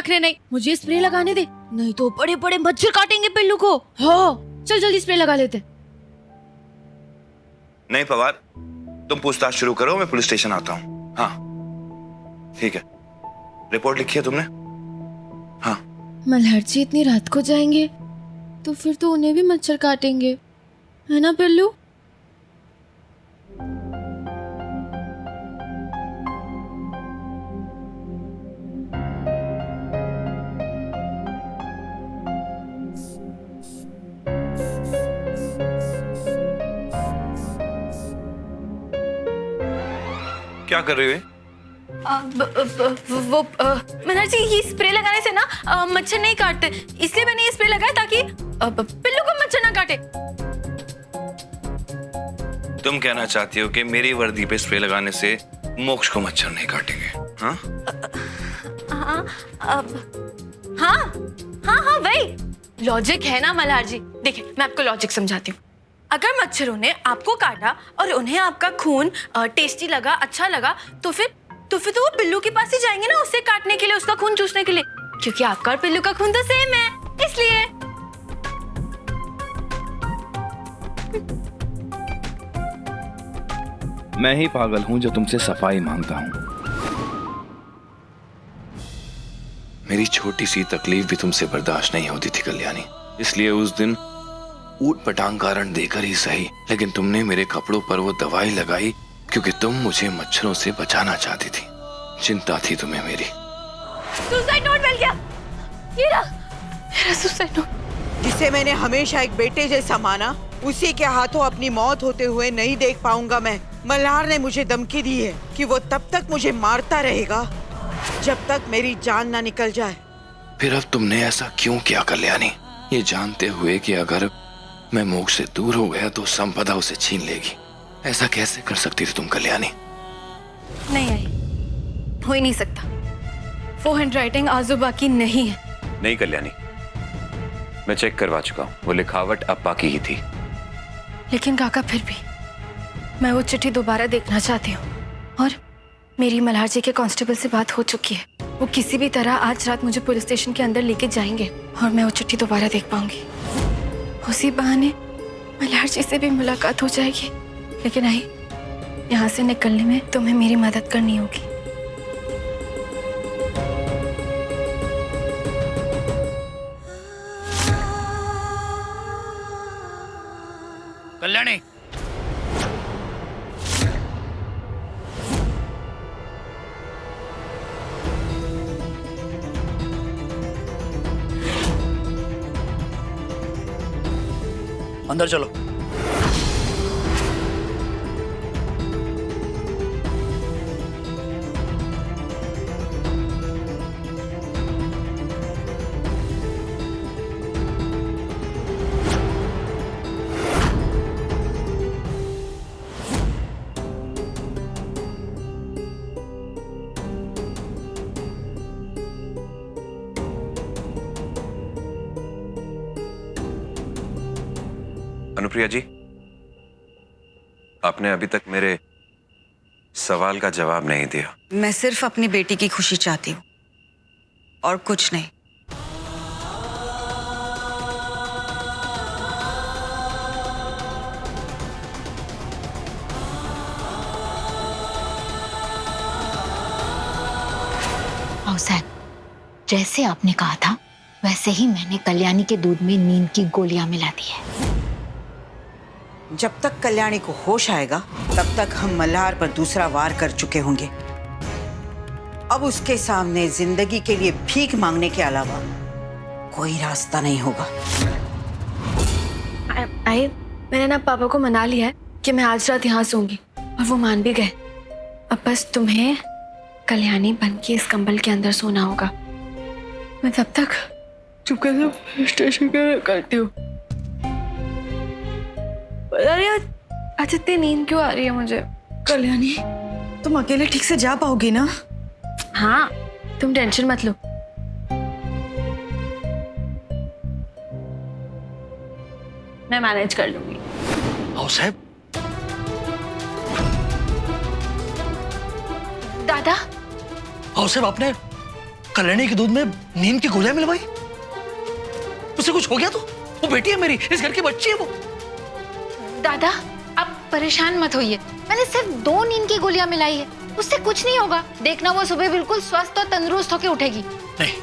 नखरे नहीं, मुझे स्प्रे लगाने दे, नहीं तो बड़े बड़े मच्छर काटेंगे पिल्लू को। हाँ चल जल्दी स्प्रे लगा लेते। नहीं पवार, तुम पूछताछ शुरू करो, मैं पुलिस स्टेशन आता हूँ। हाँ ठीक है, रिपोर्ट लिखी है तुमने? हाँ। मल्हार जी इतनी रात को जाएंगे तो फिर तो उन्हें भी मच्छर काटेंगे, है ना पिल्लू? क्या कर रही हो? वो मल्हार जी ये स्प्रे लगाने से ना मच्छर नहीं काटते, इसलिए मैंने ये स्प्रे लगाया ताकि पिल्लू को मच्छर ना काटे। तुम कहना चाहती हो कि मेरी वर्दी पे स्प्रे लगाने से मोक्ष को मच्छर नहीं काटेंगे? हाँ हाँ हाँ हाँ हाँ वही लॉजिक है ना मल्हार जी। देखिए मैं आपको लॉजिक समझाती हूँ। अगर मच्छरों ने आपको काटा और उन्हें आपका खून टेस्टी लगा, अच्छा लगा, तो फिर तो वो पिल्लू के पास ही जाएंगे ना उससे काटने के लिए, उसका खून चूसने के लिए, क्योंकि आपका और पिल्लू का खून तो सेम है, इसलिए। मैं ही पागल हूं जो तुमसे सफाई मांगता हूं। मेरी छोटी सी तकलीफ भी तुमसे बर्दाश्त नहीं होती थी कल्याणी, इसलिए उस दिन ऊट पटांग कारण देकर ही सही, लेकिन तुमने मेरे कपड़ों पर वो दवाई लगाई क्योंकि तुम मुझे मच्छरों से बचाना चाहती थी। चिंता थी तुम्हें मेरी। सुसाइड नोट मिल गया, ये रहा मेरा सुसाइड नोट। जिसे मैंने हमेशा एक बेटे जैसा माना, उसी के हाथों अपनी मौत होते हुए नहीं देख पाऊंगा मैं। मल्हार ने मुझे धमकी दी है कि वो तब तक मुझे मारता रहेगा जब तक मेरी जान ना निकल जाए। फिर अब तुमने ऐसा क्यों किया कल्याणी, ये जानते हुए कि अगर मैं मोक्ष से दूर हो गया तो संपदा उसे छीन लेगी? ऐसा कैसे कर सकती थी तुम कल्याणी? नहीं आई, हो ही नहीं सकता। वो हैंडराइटिंग आजूबा की नहीं है। नहीं कल्याणी, मैं चेक करवा चुका हूँ, वो लिखावट अप्पा की ही थी। लेकिन काका फिर भी मैं वो चिट्ठी दोबारा देखना चाहती हूँ, और मेरी मल्हार जी के कांस्टेबल से बात हो चुकी है। वो किसी भी तरह आज रात मुझे पुलिस स्टेशन के अंदर लेके जाएंगे और मैं वो चिट्ठी दोबारा देख पाऊंगी। उसी बहाने मल्हार जी से भी मुलाकात हो जाएगी। लेकिन आई, यहाँ से निकलने में तुम्हें मेरी मदद करनी होगी। कल्याणी, अंदर चलो। अनुप्रिया जी, आपने अभी तक मेरे सवाल का जवाब नहीं दिया। मैं सिर्फ अपनी बेटी की खुशी चाहती हूँ और कुछ नहीं। औसैन, जैसे आपने कहा था वैसे ही मैंने कल्याणी के दूध में नींद की गोलियां मिला दी है। जब तक कल्याणी को होश आएगा तब तक हम मल्हार पर दूसरा वार कर चुके होंगे। अब उसके सामने जिंदगी के लिए भीख मांगने के अलावा कोई रास्ता नहीं होगा। मैंने ना पापा को मना लिया है कि मैं आज रात यहाँ सोऊंगी, और वो मान भी गए। अब बस तुम्हें कल्याणी बन के इस कंबल के अंदर सोना होगा। मैं तब तक चुपके से स्टेशन करती हूँ। अरे आज इतनी नींद क्यों आ रही है मुझे? कल्याणी, तुम अकेले ठीक से जा पाओगी ना? हाँ, तुम टेंशन मत लो। मैं मैनेज कर लूंगी। आओ साहब। दादा, आओ साहब, आपने कल्याणी के दूध में नींद की गोलियां मिलवाई? उसे कुछ हो गया तो? वो बेटी है मेरी, इस घर की बच्ची है वो। दादा आप परेशान मत होइए, मैंने सिर्फ 2 नींद की गोलियां मिलाई है, उससे कुछ नहीं होगा। देखना वो सुबह बिल्कुल स्वस्थ और तंदुरुस्त होकर उठेगी। नहीं,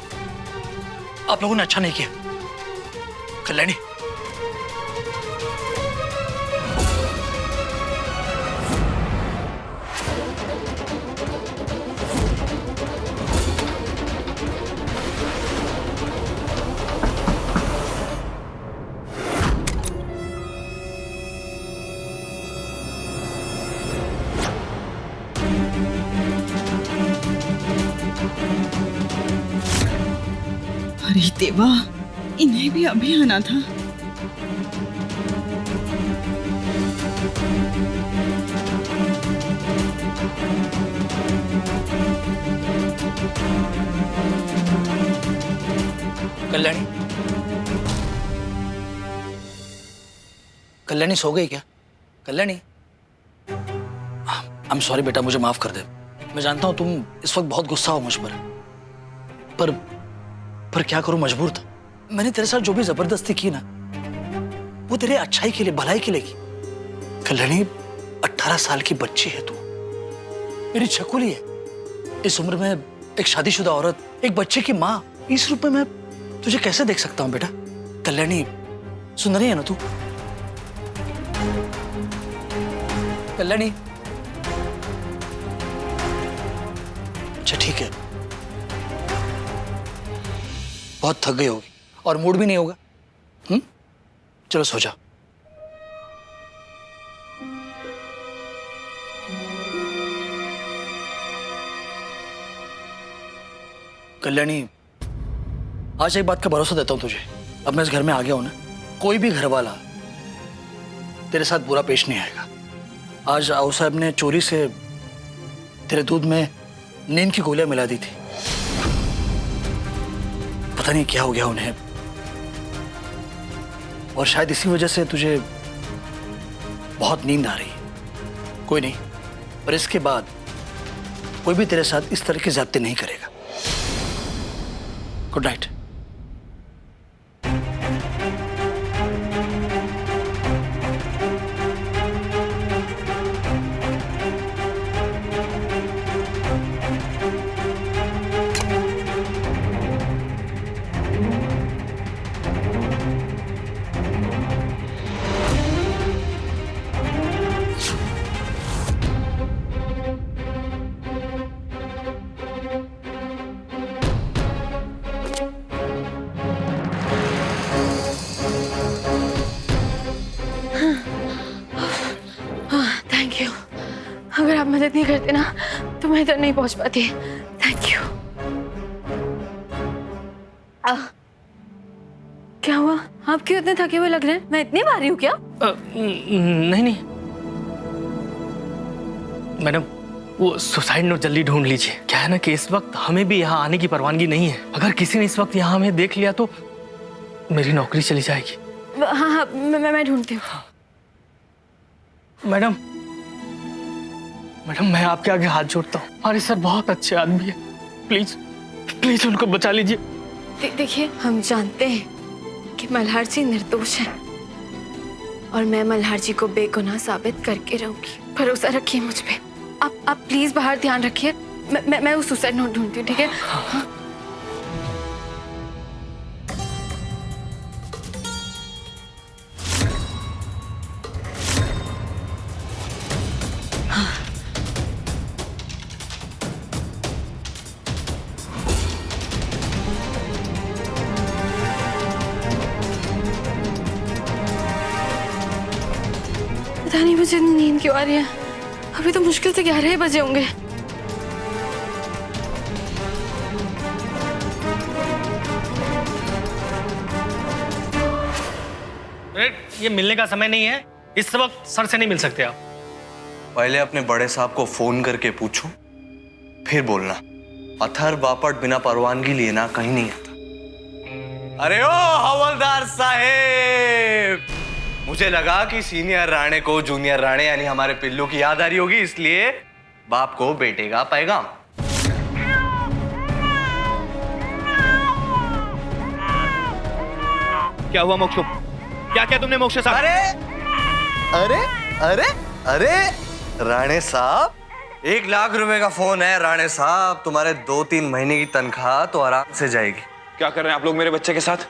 आप लोगों ने अच्छा नहीं किया। कल्याणी, अरे देवा, इन्हें भी अभी आना था। कल्याणी, कल्याणी सो गई क्या? कल्याणी, आई एम सॉरी बेटा, मुझे माफ कर दे। मैं जानता हूं तुम इस वक्त बहुत गुस्सा हो मुझ पर क्या करूं, मजबूर था। मैंने तेरे साथ जो भी जबरदस्ती की ना, वो तेरे अच्छाई के लिए, भलाई के लिए की। कल्याणी, 18 साल की बच्ची है तू, मेरी छकुली है। इस उम्र में एक शादीशुदा औरत, एक बच्चे की माँ, इस रूप में मैं तुझे कैसे देख सकता हूं बेटा? कल्याणी, सुन रही है ना तू? कल्याणी, अच्छा ठीक है, बहुत थक गई होगी और मूड भी नहीं होगा। चलो सो जा। कल्याणी, आज एक बात का भरोसा देता हूं तुझे। अब मैं इस घर में आ गया हूं ना, कोई भी घर वाला तेरे साथ बुरा पेश नहीं आएगा। आज आओ साहब ने चोरी से तेरे दूध में नींद की गोलियां मिला दी थी। पता नहीं क्या हो गया उन्हें, और शायद इसी वजह से तुझे बहुत नींद आ रही है। कोई नहीं, पर इसके बाद कोई भी तेरे साथ इस तरह की ज्यादती नहीं करेगा। Good night. Thank you. अगर आप मदद नहीं करते ना तो मैं इधर नहीं पहुंच पाती। Thank you. क्या हुआ? आप क्यों इतने थके हुए लग रहे हैं? मैं इतनी भारी हूँ क्या? नहीं मैडम, वो सुसाइड नोट जल्दी ढूंढ लीजिए। क्या है ना कि इस वक्त हमें भी यहाँ आने की परवानगी नहीं है। अगर किसी ने इस वक्त यहाँ हमें देख लिया तो मेरी नौकरी चली जाएगी। हाँ, मैं ढूंढती हूँ। मैडम, मैं आपके आगे हाथ जोड़ता हूँ। हमारे सर बहुत अच्छे आदमी है, प्लीज उनको बचा लीजिए। देखिए, हम जानते हैं कि मल्हार जी निर्दोष हैं और मैं मल्हार जी को बेगुनाह साबित करके रहूंगी। भरोसा रखिए मुझ पे। आप प्लीज बाहर ध्यान रखिए। मैं वो सुसाइड नोट ढूंढती हूँ, ठीक है? हाँ। पता नहीं मुझे नींद क्यों आ रही है। अभी तो मुश्किल से 11 बजे होंगे। ये मिलने का समय नहीं है, इस वक्त सर से नहीं मिल सकते आप। पहले अपने बड़े साहब को फोन करके पूछो, फिर बोलना। अथर बापट बिना परवानगी लिए ना कहीं नहीं आता। अरे ओ हवलदार साहेब, मुझे लगा कि सीनियर राणे को जूनियर राणे यानी हमारे पिल्लू की याद आ रही होगी, इसलिए बाप को बेटे का पैगाम। क्या हुआ मोक्षो? क्या क्या तुमने मोक्ष साहब? अरे अरे अरे राणे साहब, 1 लाख रुपए का फोन है राणे साहब। तुम्हारे 2-3 महीने की तनख्वाह तो आराम से जाएगी। क्या कर रहे हैं आप लोग मेरे बच्चे के साथ?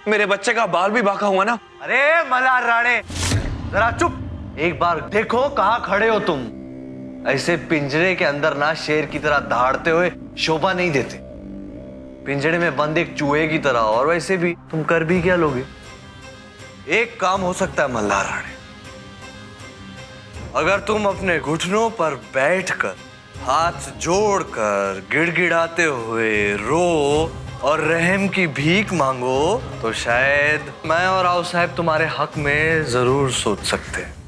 मेरे बच्चे का बाल भी बाका हुआ ना। अरे मल्हार राणे, जरा चुप। एक बार देखो कहाँ खड़े हो तुम। ऐसे पिंजरे के अंदर ना शेर की तरह दहाड़ते हुए शोभा नहीं देते। पिंजरे में बंद एक चूहे की तरह। और वैसे भी तुम कर भी क्या लोगे? एक काम हो सकता है मल्हार राणे, अगर तुम अपने घुटनों पर बैठकर हाथ जोड़कर गिड़गिड़ाते हुए रो और रहम की भीख मांगो तो शायद मैं और राव साहब तुम्हारे हक में जरूर सोच सकते हैं।